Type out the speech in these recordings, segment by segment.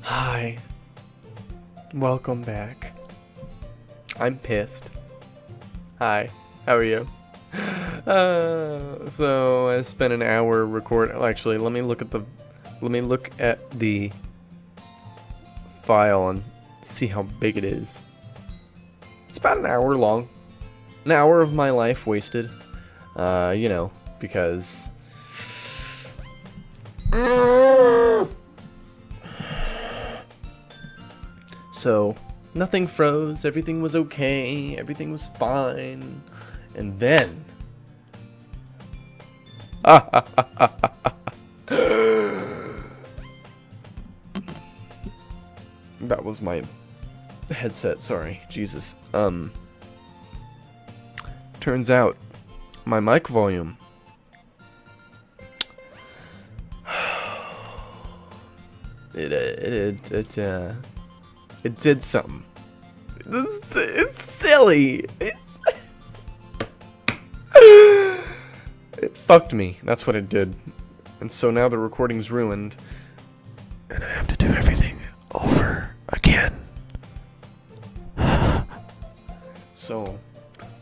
Hi. Welcome back. I'm pissed. Hi. How are you? So I spent an hour actually, let me look at the file and see how big it is. It's about an hour long. An hour of my life wasted. Because so, nothing froze, everything was okay, everything was fine, and then... That was my headset, sorry, Jesus. Turns out, my mic volume... It did something. It's silly. It fucked me. That's what it did. And so now the recording's ruined. And I have to do everything over again. So,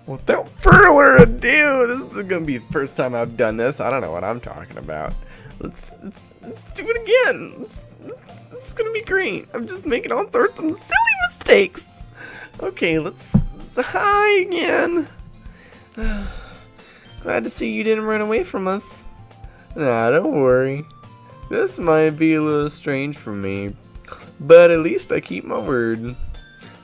without further ado, this is gonna be the first time I've done this. I don't know what I'm talking about. Let's do it again. It's gonna be great. I'm just making all sorts of silly mistakes. Okay, let's hi again. Glad to see you didn't run away from us. Nah, don't worry. This might be a little strange for me, but at least I keep my word.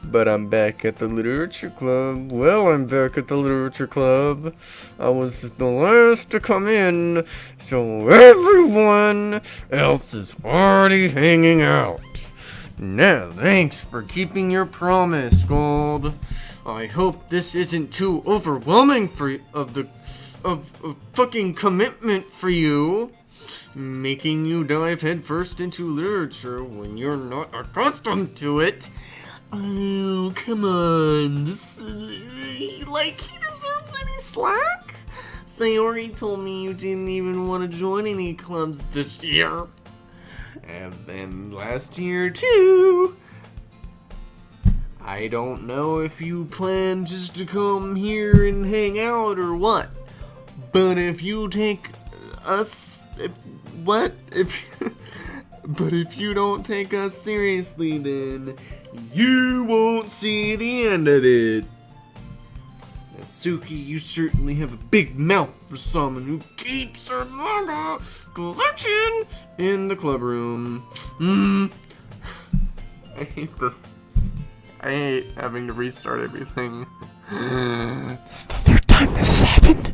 But I'm back at the literature club. Well, I'm back at the literature club. I was the last to come in, so everyone else is already hanging out. Now, thanks for keeping your promise, Gold. I hope this isn't too overwhelming of fucking commitment for you, making you dive headfirst into literature when you're not accustomed to it. Oh, come on. He deserves any slack? Sayori told me you didn't even want to join any clubs this year. And then last year, too. I don't know if you plan just to come here and hang out or what. But if you take us... But if you don't take us seriously, then... you won't see the end of it. Natsuki, you certainly have a big mouth for someone who keeps her manga collection in the club room. I hate this. I hate having to restart everything. This is the third time this has happened.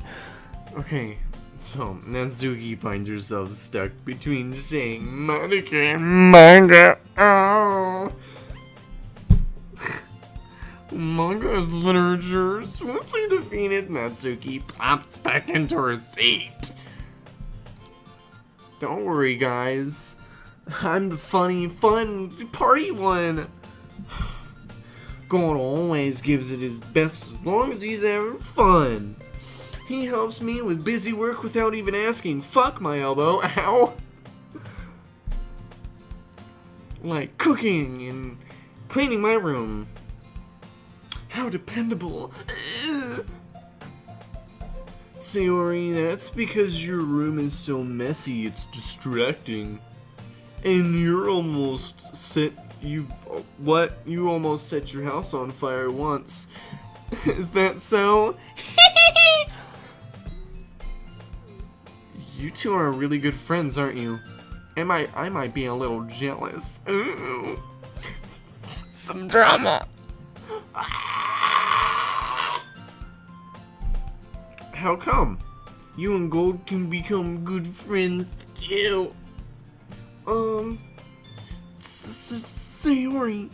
Okay, so Natsuki finds yourself stuck between saying mannequin and manga. Oh. Manga is literature. Swiftly defeated, Natsuki plops back into her seat. Don't worry, guys. I'm the funny, fun, party one. God always gives it his best as long as he's having fun. He helps me with busy work without even asking. Fuck my elbow. Ow. Like cooking and cleaning my room. How dependable. Sayori, that's because your room is so messy, it's distracting. And you almost set your house on fire once. Is that so? You two are really good friends, aren't you? I might be a little jealous. Ooh. Some drama. How come? You and Gold can become good friends too. Sayori.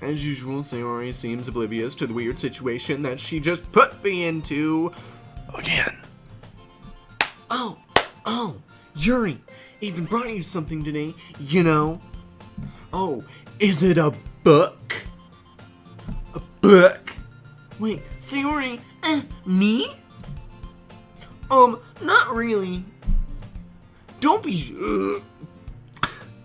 As usual, Sayori seems oblivious to the weird situation that she just put me into. Again. Oh, Yuri even brought you something today, you know. Oh, is it a book? A book? Wait, Sayori, me? Not really. Don't be...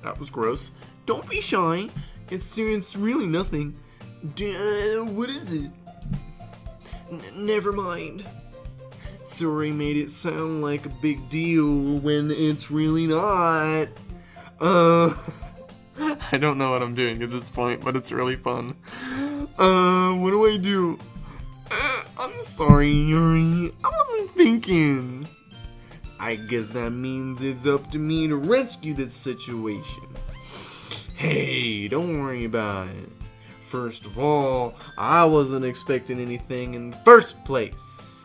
That was gross. Don't be shy. It's really nothing. What is it? Never mind. Sorry made it sound like a big deal when it's really not. I don't know what I'm doing at this point, but it's really fun. What do I do? I'm sorry, Yuri. I wasn't thinking. I guess that means it's up to me to rescue this situation. Hey, don't worry about it. First of all, I wasn't expecting anything in the first place.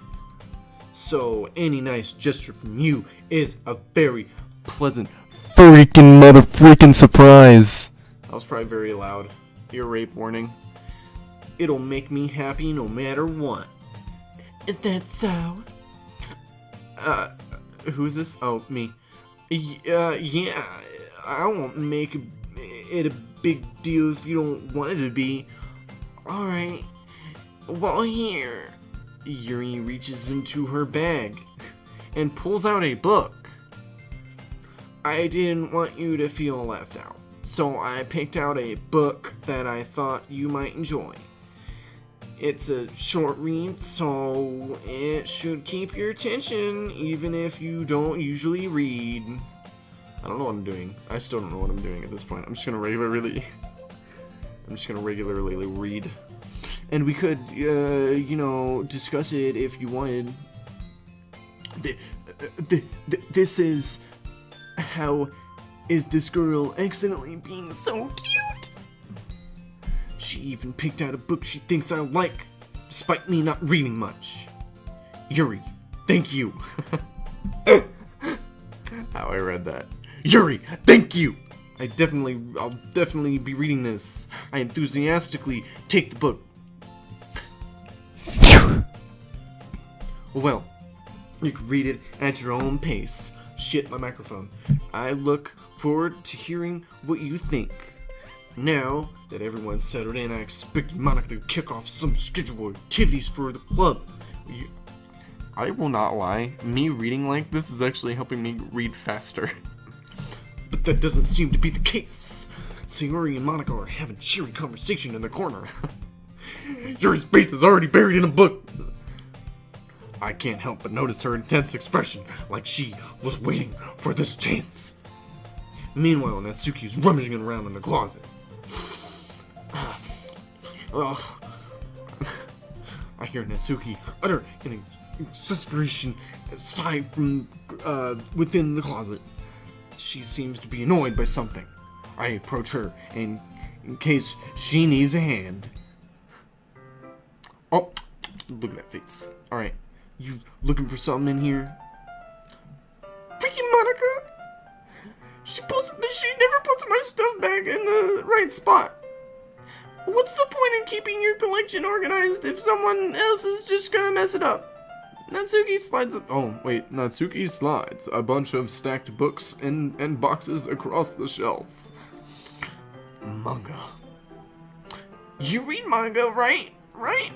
So, any nice gesture from you is a very pleasant freaking mother freaking surprise. That was probably very loud. Ear rape warning. It'll make me happy no matter what. Is that so? Who's this? Oh, me. Yeah, I won't make it a big deal if you don't want it to be. Alright. Well, here. Yuri reaches into her bag and pulls out a book. I didn't want you to feel left out, so I picked out a book that I thought you might enjoy. It's a short read, so it should keep your attention even if you don't usually read. I don't know what I'm doing. I still don't know what I'm doing at this point. I'm just gonna regularly read. And we could, discuss it if you wanted. This is... How is this girl accidentally being so cute? She even picked out a book she thinks I like, despite me not reading much. Yuri, thank you. How I read that. Yuri, thank you! I'll definitely be reading this. I enthusiastically take the book. Well, you can read it at your own pace. Shit, my microphone. I look forward to hearing what you think. Now that everyone's settled in, I expect Monica to kick off some scheduled activities for the club. I will not lie, me reading like this is actually helping me read faster. But that doesn't seem to be the case. Sayori and Monica are having a cheery conversation in the corner. Yuri's face is already buried in a book. I can't help but notice her intense expression, like she was waiting for this chance. Meanwhile, Natsuki's rummaging around in the closet. I hear Natsuki utter an exasperation sigh from within the closet. She seems to be annoyed by something. I approach her in case she needs a hand. Oh, look at that face. Alright. You looking for something in here? Freaking Monica! She never puts my stuff back in the right spot. What's the point in keeping your collection organized if someone else is just gonna mess it up? Natsuki slides up. Oh, wait. Natsuki slides a bunch of stacked books and boxes across the shelf. Manga. You read manga, right? Right?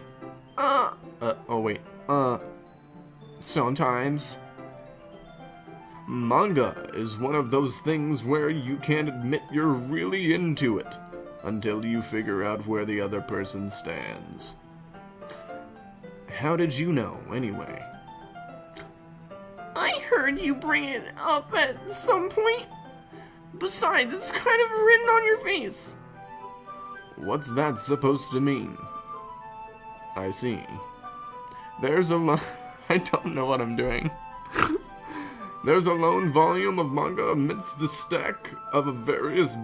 Oh, wait. Sometimes. Manga is one of those things where you can't admit you're really into it until you figure out where the other person stands. How did you know, anyway? I heard you bring it up at some point. Besides, it's kind of written on your face. What's that supposed to mean? I see. There's a I don't know what I'm doing. There's a lone volume of manga amidst the stack of various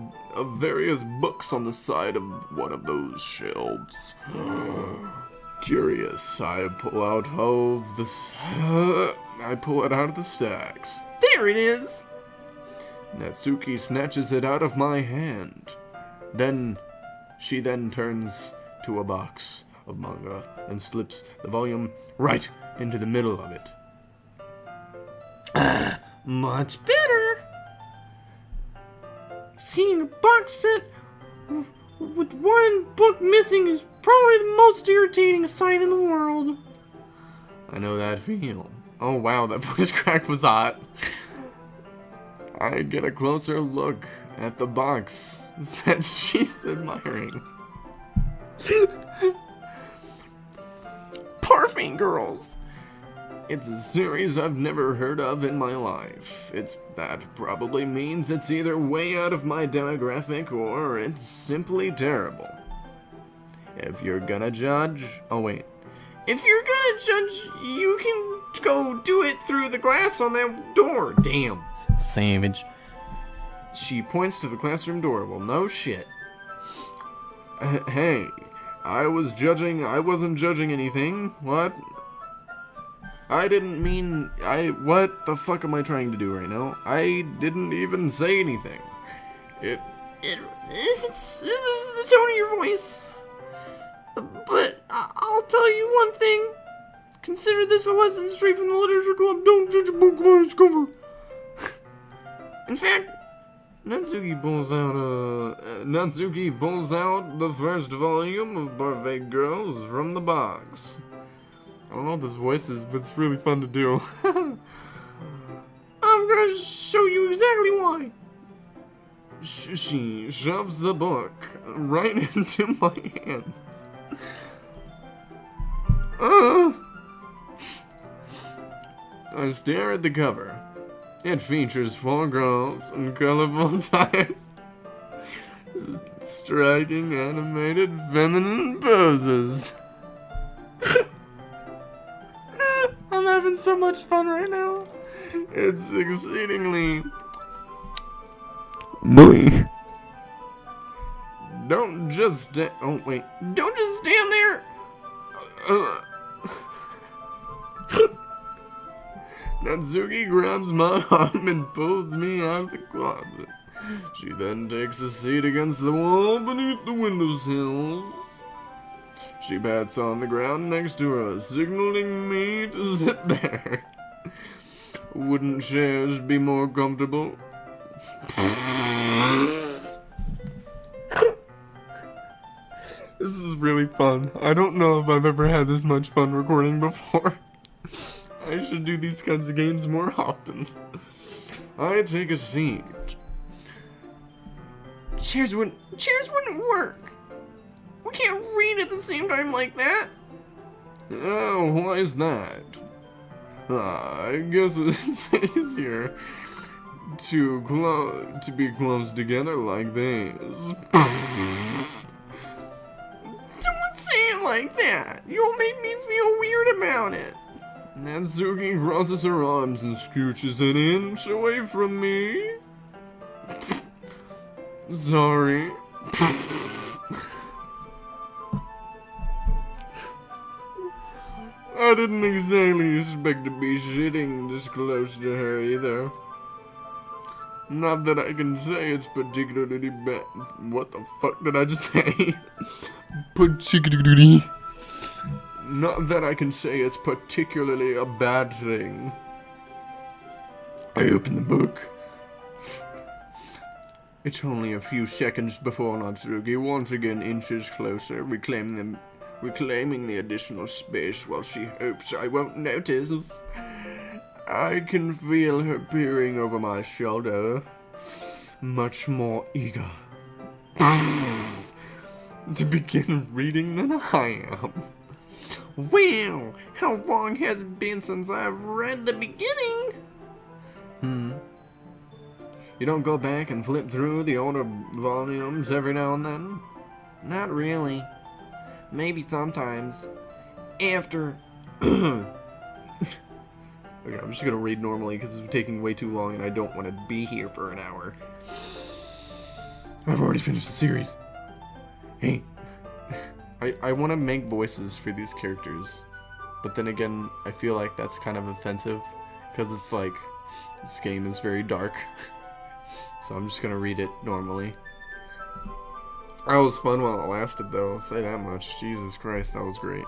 books on the side of one of those shelves. Curious, I pull it out of the stacks. There it is! Natsuki snatches it out of my hand. She turns to a box of manga and slips the volume right into the middle of it. Much better. Seeing a box set with one book missing is probably the most irritating sight in the world. I know that feel. Oh wow, that voice crack was hot. I get a closer look at the box that she's admiring. Parfait Girls! It's a series I've never heard of in my life. That probably means it's either way out of my demographic or it's simply terrible. If you're gonna judge... Oh, wait. If you're gonna judge, you can go do it through the glass on that door. Damn. Savage. She points to the classroom door. Well, no shit. Hey, I wasn't judging anything. What? I didn't mean, what the fuck am I trying to do right now? I didn't even say anything. It was the tone of your voice. But I'll tell you one thing. Consider this a lesson straight from the literature club. Don't judge a book by its cover. In fact, Natsuki pulls out the first volume of Parfait Girls from the box. I don't know what this voice is, but it's really fun to do. I'm gonna show you exactly why. She shoves the book right into my hands. I stare at the cover. It features 4 girls in colorful attires, striking animated feminine poses. I'm having so much fun right now. It's exceedingly... Boy. Don't just stand there. Natsuki grabs my arm and pulls me out of the closet. She then takes a seat against the wall beneath the windowsills. She pats on the ground next to her, signaling me to sit there. Wouldn't chairs be more comfortable? This is really fun. I don't know if I've ever had this much fun recording before. I should do these kinds of games more often. I take a seat. Chairs wouldn't work. We can't read at the same time like that. Oh, why is that? I guess it's easier to be close together like this. Don't say it like that. You'll make me feel weird about it. Natsuki crosses her arms and scooches an inch away from me. Sorry. I didn't exactly expect to be sitting this close to her either. Not that I can say it's particularly bad. What the fuck did I just say? Particularly. Not that I can say it's particularly a bad thing. I open the book. It's only a few seconds before Natsuki once again inches closer, reclaiming the additional space while she hopes I won't notice. I can feel her peering over my shoulder, much more eager to begin reading than I am. Well, how long has it been since I've read the beginning? You don't go back and flip through the older volumes every now and then? Not really. Maybe sometimes. After... Okay, I'm just gonna read normally because it's taking way too long and I don't want to be here for an hour. I've already finished the series. Hey. I want to make voices for these characters. But then again, I feel like that's kind of offensive. Because it's like, this game is very dark. So I'm just gonna read it normally. That was fun while it lasted, though. I'll say that much. Jesus Christ, that was great.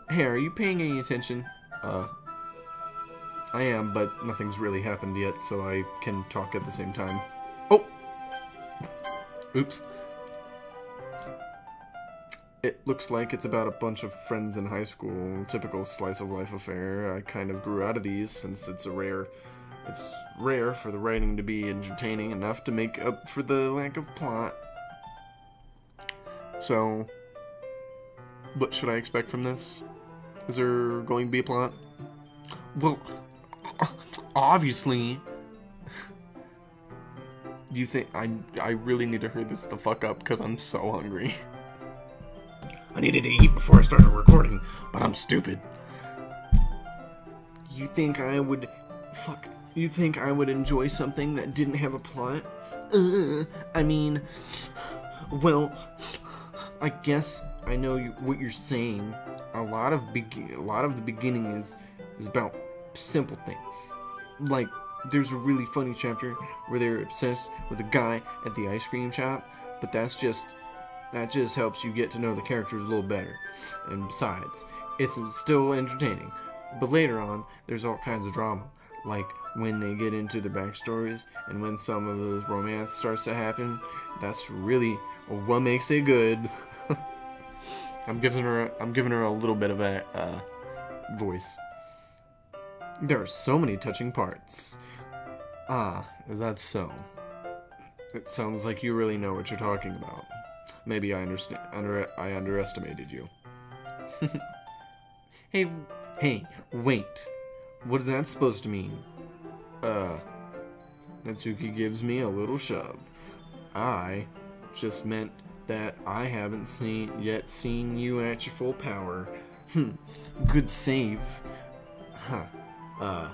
Hey, are you paying any attention? I am, but nothing's really happened yet, so I can talk at the same time. Oh! Oops. It looks like it's about a bunch of friends in high school. Typical slice of life affair. I kind of grew out of these since it's a rare It's rare for the writing to be entertaining enough to make up for the lack of plot. So, what should I expect from this? Is there going to be a plot? Well, obviously. You think I really need to hurry this the fuck up because I'm so hungry. I needed to eat before I started recording, but I'm stupid. You think I would enjoy something that didn't have a plot? I mean, well, I guess I know what you're saying. A lot of the beginning is about simple things. Like, there's a really funny chapter where they're obsessed with a guy at the ice cream shop, but that just helps you get to know the characters a little better. And besides, it's still entertaining. But later on, there's all kinds of drama, like when they get into their backstories and when some of the romance starts to happen. That's really what makes it good. I'm giving her a little bit of a voice. There are so many touching parts. Ah, that's so. It sounds like you really know what you're talking about. Maybe I underestimated you. Hey, wait. What is that supposed to mean? Natsuki gives me a little shove. I just meant that I haven't yet seen you at your full power. Good save. Huh.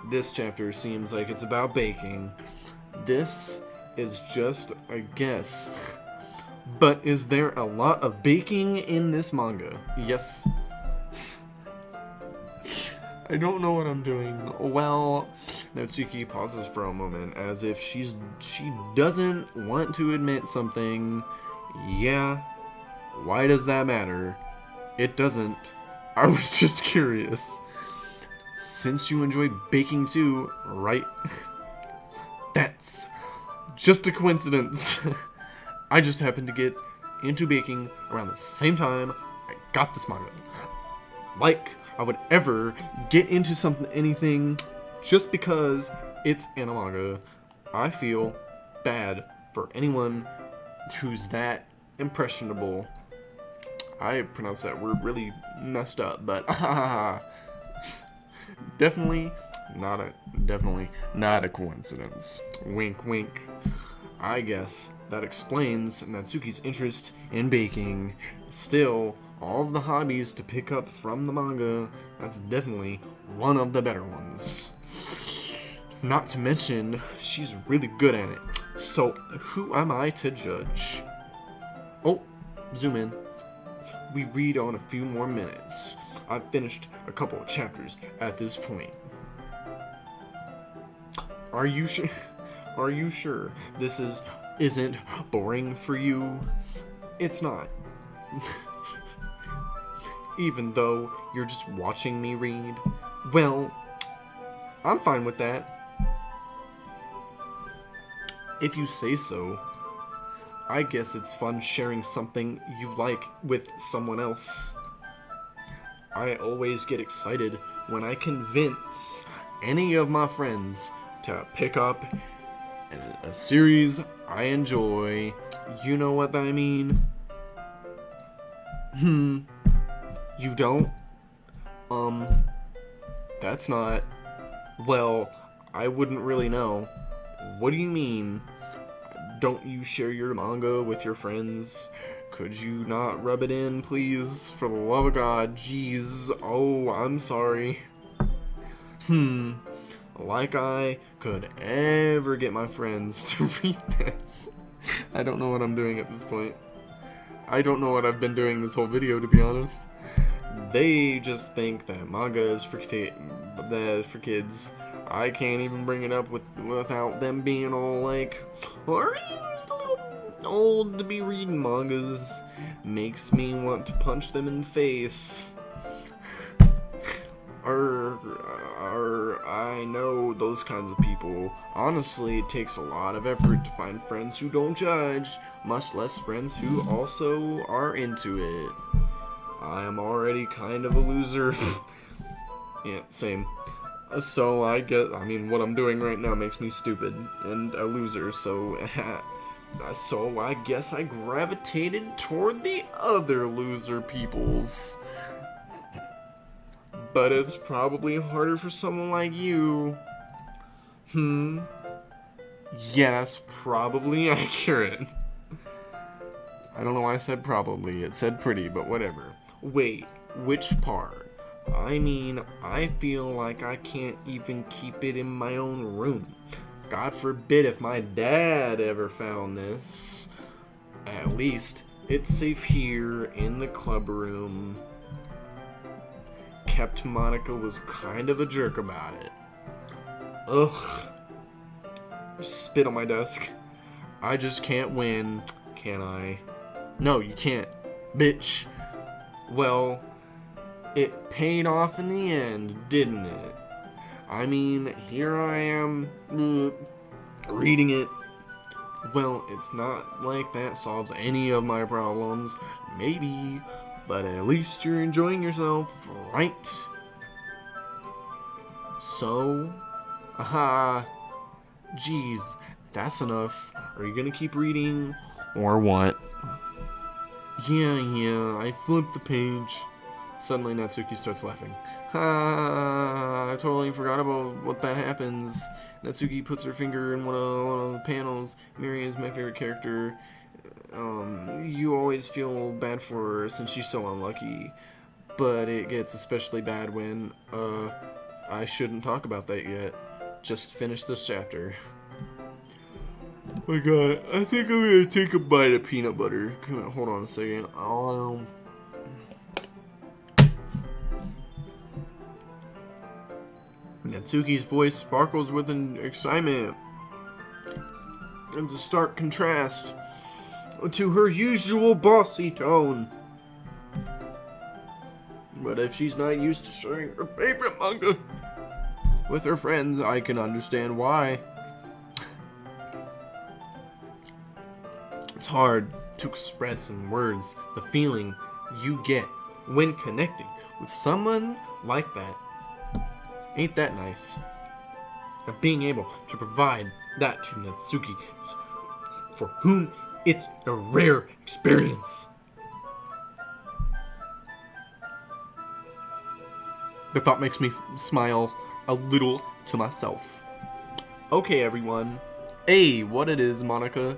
This chapter seems like it's about baking. This is just a guess. But is there a lot of baking in this manga? Yes. I don't know what I'm doing. Well, Natsuki pauses for a moment as if she doesn't want to admit something. Yeah, why does that matter? It doesn't. I was just curious. Since you enjoy baking too, right? That's just a coincidence. I just happened to get into baking around the same time I got this manga. Like I would ever get into anything just because it's in a manga. I feel bad for anyone who's that impressionable. I pronounced that word really messed up, but definitely not a coincidence. Wink, wink. I guess that explains Natsuki's interest in baking. Still, all of the hobbies to pick up from the manga, that's definitely one of the better ones. Not to mention, she's really good at it. So, who am I to judge? Oh, zoom in. We read on a few more minutes. I've finished a couple of chapters at this point. Are you sure? Are you sure this isn't boring for you? It's not. Even though you're just watching me read. Well, I'm fine with that. If you say so. I guess it's fun sharing something you like with someone else. I always get excited when I convince any of my friends to pick up a series I enjoy. You know what I mean? You don't? That's not... Well, I wouldn't really know. What do you mean? Don't you share your manga with your friends? Could you not rub it in, please? For the love of God, jeez. Oh, I'm sorry. Like I could ever get my friends to read this. I don't know what I'm doing at this point. I don't know what I've been doing this whole video, to be honest. They just think that manga is for kids. I can't even bring it up without them being all like, are you just a little old to be reading mangas? Makes me want to punch them in the face. I know those kinds of people. Honestly, it takes a lot of effort to find friends who don't judge, much less friends who also are into it. I am already kind of a loser. Yeah, same. So I guess, I mean, what I'm doing right now makes me stupid and a loser, so so I guess I gravitated toward the other loser peoples. But it's probably harder for someone like you. Yeah, that's probably accurate. I don't know why I said probably. It said pretty, but whatever. Wait, which part? I mean, I feel like I can't even keep it in my own room. God forbid if my dad ever found this. At least, it's safe here in the club room. Kept Monica was kind of a jerk about it. Ugh. Spit on my desk. I just can't win, can I? No, you can't, bitch. Well, it paid off in the end, didn't it? I mean, here I am, reading it. Well, it's not like that solves any of my problems. Maybe, but at least you're enjoying yourself, right? So, aha. Geez, that's enough. Are you gonna keep reading, or what? Yeah, I flipped the page. Suddenly Natsuki starts laughing. I totally forgot about what that happens. Natsuki puts her finger in one of the panels. Miri is my favorite character. You always feel bad for her since she's so unlucky. But it gets especially bad when, I shouldn't talk about that yet. Just finish this chapter. Oh my god, I think I'm gonna take a bite of peanut butter. Hold on a second. Natsuki's voice sparkles with an excitement. It's a stark contrast to her usual bossy tone. But if she's not used to sharing her favorite manga with her friends, I can understand why. It's hard to express in words the feeling you get when connecting with someone like that. Ain't that nice? And being able to provide that to Natsuki, for whom it's a rare experience. The thought makes me smile a little to myself. Okay, everyone. Hey, what it is, Monica?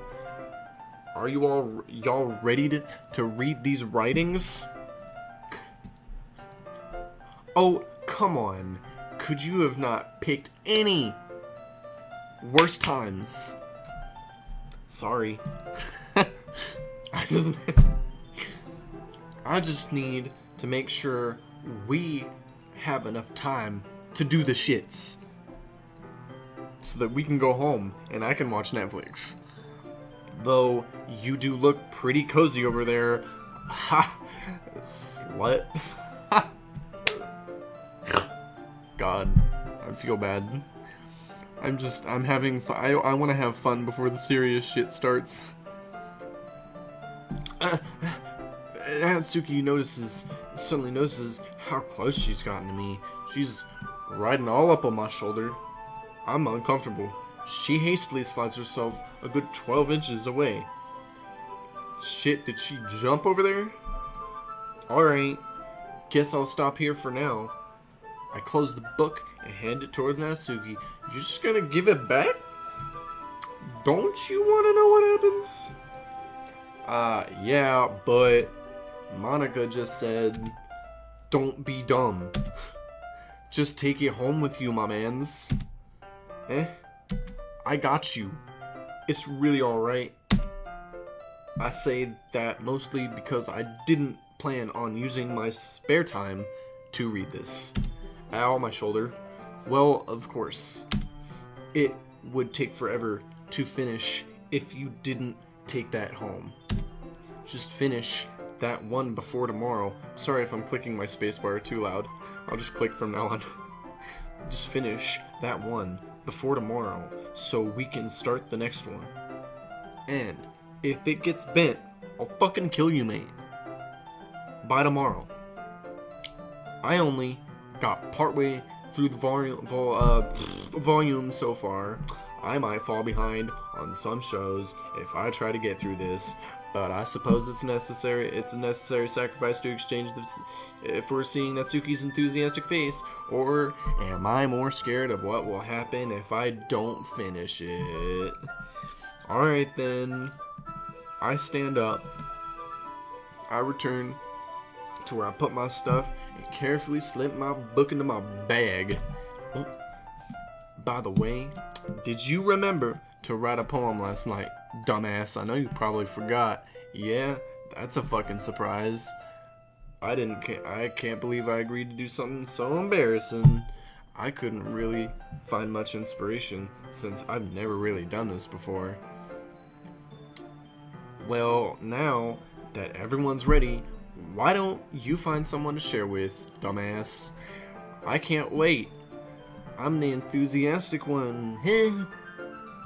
Are y'all ready to read these writings? Oh, come on. Could you have not picked any worse times? Sorry. I just need to make sure we have enough time to do the shits. So that we can go home and I can watch Netflix. Though, you do look pretty cozy over there. Ha! Slut. God, I feel bad. I'm having fun. I want to have fun before the serious shit starts. Natsuki suddenly notices how close she's gotten to me. She's riding all up on my shoulder. I'm uncomfortable. She hastily slides herself a good 12 inches away. Shit, did she jump over there? Alright, guess I'll stop here for now. I close the book and hand it towards Natsuki. You're just gonna give it back? Don't you want to know what happens? Yeah, but Monica just said, don't be dumb. Just take it home with you, my mans. I got you. It's really alright. I say that mostly because I didn't plan on using my spare time to read this. Ow, my shoulder. Well, of course. It would take forever to finish if you didn't take that home. Just finish that one before tomorrow. Sorry if I'm clicking my spacebar too loud. I'll just click from now on. Just finish that one before tomorrow so we can start the next one. And if it gets bent, I'll fucking kill you, mate. By tomorrow. I only got partway through the volume so far, I might fall behind on some shows if I try to get through this. But I suppose it's necessary. It's a necessary sacrifice to exchange this if we're seeing Natsuki's enthusiastic face. Or am I more scared of what will happen if I don't finish it? Alright then. I stand up. I return to where I put my stuff and carefully slip my book into my bag. Oh, by the way, did you remember to write a poem last night, dumbass? I know you probably forgot. Yeah, that's a fucking surprise. I can't believe I agreed to do something so embarrassing. I couldn't really find much inspiration since I've never really done this before. Well, now that everyone's ready, why don't you find someone to share with, dumbass? I can't wait. I'm the enthusiastic one.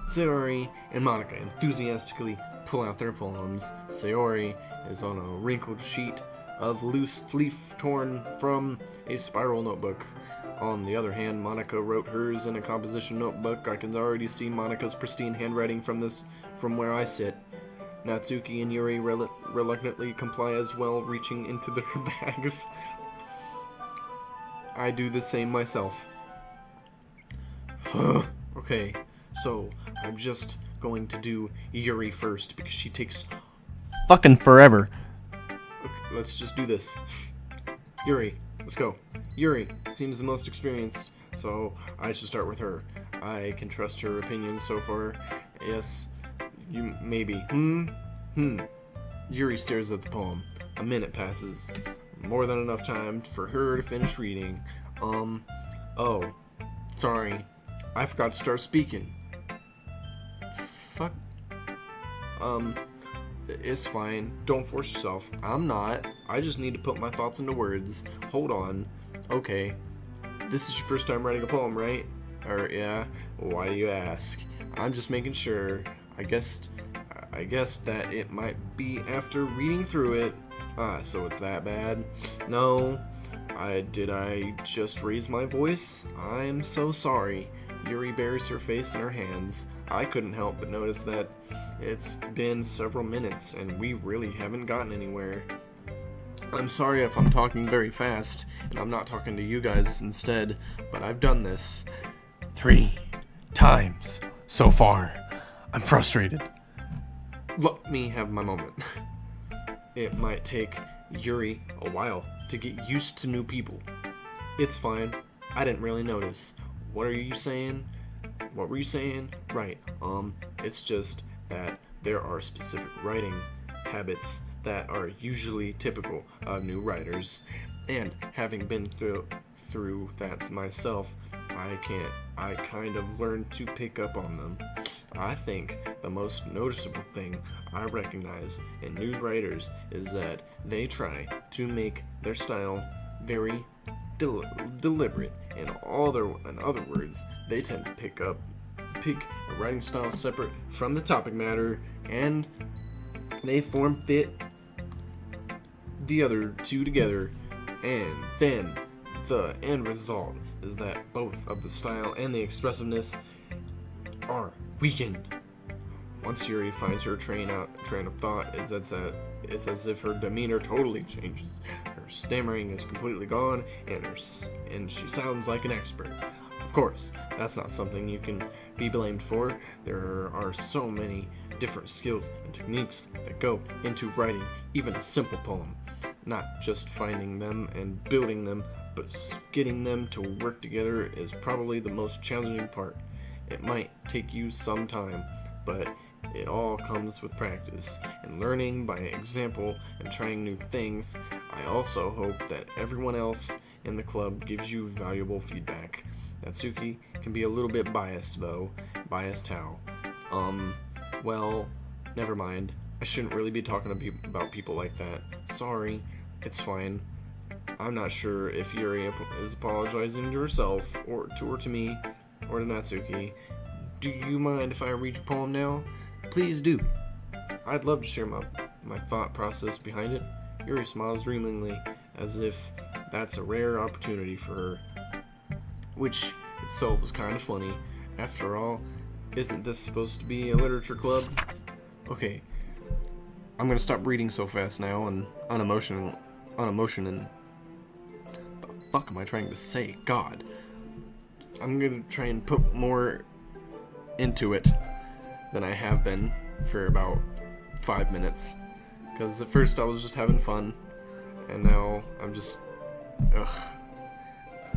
Sayori and Monica enthusiastically pull out their poems. Sayori is on a wrinkled sheet of loose leaf torn from a spiral notebook. On the other hand, Monica wrote hers in a composition notebook. I can already see Monica's pristine handwriting from where I sit. Natsuki and Yuri reluctantly comply as well, reaching into their bags. I do the same myself. Okay, so I'm just going to do Yuri first because she takes fucking forever. Okay, let's just do this. Yuri, let's go. Yuri seems the most experienced, so I should start with her. I can trust her opinions so far. Yes, you maybe. Yuri stares at the poem. A minute passes. More than enough time for her to finish reading. Oh, sorry. I forgot to start speaking. Fuck. It's fine. Don't force yourself. I'm not. I just need to put my thoughts into words. Hold on. Okay. This is your first time writing a poem, right? Or, yeah. Why do you ask? I'm just making sure. I guess that it might be after reading through it. So it's that bad? No. Did I just raise my voice? I'm so sorry. Yuri buries her face in her hands. I couldn't help but notice that it's been several minutes and we really haven't gotten anywhere. I'm sorry if I'm talking very fast and I'm not talking to you guys instead, but I've done this 3 times so far. I'm frustrated. Let me have my moment. It might take Yuri a while to get used to new people. It's fine. I didn't really notice. What are you saying? What were you saying? Right. It's just that there are specific writing habits that are usually typical of new writers, and having been through that myself, I kind of learned to pick up on them. I think the most noticeable thing I recognize in new writers is that they try to make their style very deliberate. In other words, they tend to pick a writing style separate from the topic matter, and they form fit the other two together, and then the end result is that both of the style and the expressiveness are weakened. Once Yuri finds her train of thought, it's as if her demeanor totally changes. Her stammering is completely gone, and she sounds like an expert. Of course, that's not something you can be blamed for. There are so many different skills and techniques that go into writing even a simple poem. Not just finding them and building them, but getting them to work together is probably the most challenging part. It might take you some time, but it all comes with practice and learning by example and trying new things. I also hope that everyone else in the club gives you valuable feedback. Natsuki can be a little bit biased though. Biased how? Well, never mind. I shouldn't really be talking about people like that. Sorry, it's fine. I'm not sure if Yuri is apologizing to herself or to me or to Natsuki. Do you mind if I read your poem now? Please do. I'd love to share my thought process behind it. Yuri smiles dreamingly, as if that's a rare opportunity for her. which itself was kind of funny. After all, isn't this supposed to be a literature club? Okay, I'm gonna stop reading so fast now and unemotion and the fuck am I trying to say? God. I'm gonna try and put more into it than I have been for about 5 minutes. Because at first I was just having fun, and now I'm just,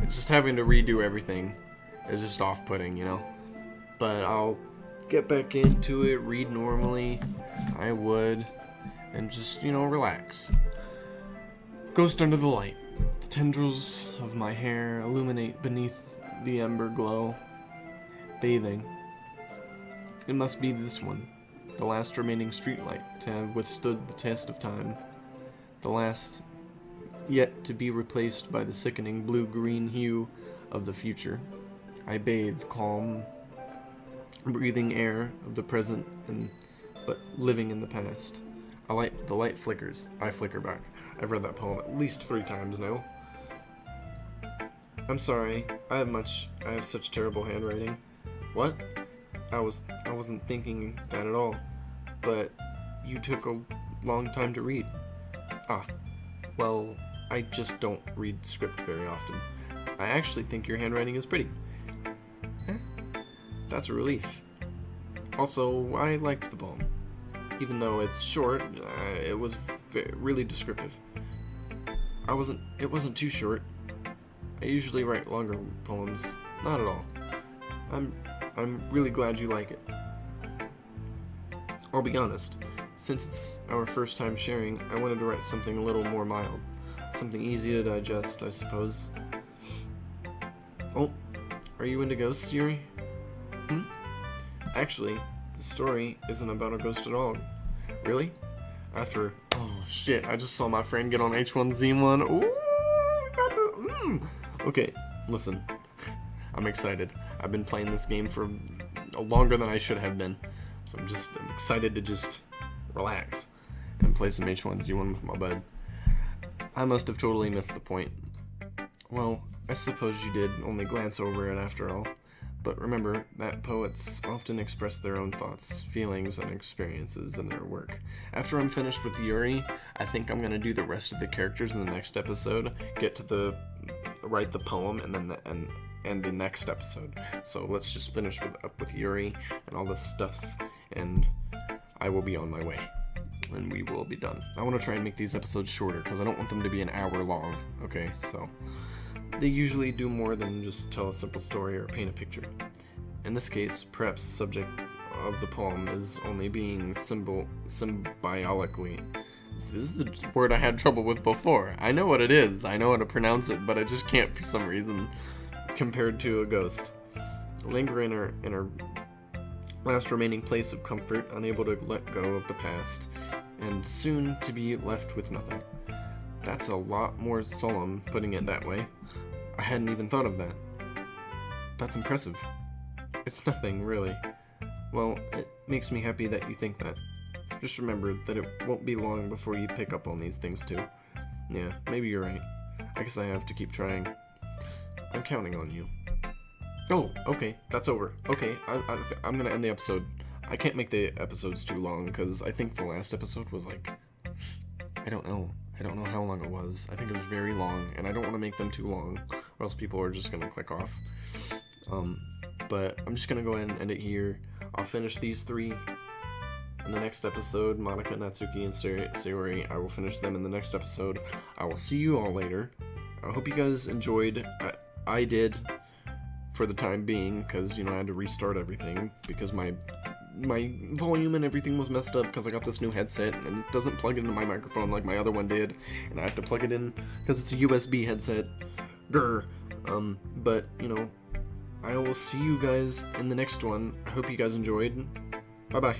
just having to redo everything is just off-putting, you know? But I'll get back into it, read normally, I would, and just, you know, relax. Ghost under the light. The tendrils of my hair illuminate beneath the ember glow. Bathing. It must be this one, the last remaining streetlight to have withstood the test of time. The last yet to be replaced by the sickening blue-green hue of the future. I bathe calm, breathing air of the present, but living in the past. The light flickers. I flicker back. I've read that poem at least 3 times now. I'm sorry. I have such terrible handwriting. What? I wasn't thinking that at all. But you took a long time to read. Ah. Well, I just don't read script very often. I actually think your handwriting is pretty. That's a relief. Also, I liked the poem. Even though it's short, it was really descriptive. It wasn't too short. I usually write longer poems. Not at all. I'm really glad you like it. I'll be honest. Since it's our first time sharing, I wanted to write something a little more mild. Something easy to digest, I suppose. Oh, are you into ghosts, Yuri? Actually, the story isn't about a ghost at all. Really? Oh shit, I just saw my friend get on H1Z1. Ooh, got the, Okay, listen. I'm excited. I've been playing this game for longer than I should have been. So I'm excited to just relax and play some H1Z1 with my bud. I must have totally missed the point. Well, I suppose you did only glance over it after all. But remember that poets often express their own thoughts, feelings, and experiences in their work. After I'm finished with Yuri, I think I'm gonna do the rest of the characters in the next episode, write the poem, and then the next episode. So let's just finish up with Yuri and all the stuffs, and I will be on my way. And we will be done. I want to try and make these episodes shorter, because I don't want them to be an hour long, okay? So they usually do more than just tell a simple story or paint a picture. In this case, perhaps the subject of the poem is only being symbiotically. This is the word I had trouble with before. I know what it is. I know how to pronounce it, but I just can't for some reason. Compared to a ghost. Linger in her last remaining place of comfort, unable to let go of the past, and soon to be left with nothing. That's a lot more solemn, putting it that way. I hadn't even thought of that. That's impressive. It's nothing, really. Well, it makes me happy that you think that. Just remember that it won't be long before you pick up on these things too. Yeah, maybe you're right. I guess I have to keep trying. I'm counting on you. Oh, okay, that's over. Okay, I'm gonna end the episode. I can't make the episodes too long, because I think the last episode was like, I don't know how long it was. I think it was very long, and I don't want to make them too long, or else people are just gonna click off. But I'm just gonna go ahead and end it here. I'll finish these 3 in the next episode. Monica, Natsuki, and Sayori. I will finish them in the next episode. I will see you all later. I hope you guys enjoyed. I did, for the time being, because, I had to restart everything, because my volume and everything was messed up, because I got this new headset, and it doesn't plug into my microphone like my other one did, and I have to plug it in, because it's a USB headset. Grr. But, I will see you guys in the next one. I hope you guys enjoyed. Bye-bye.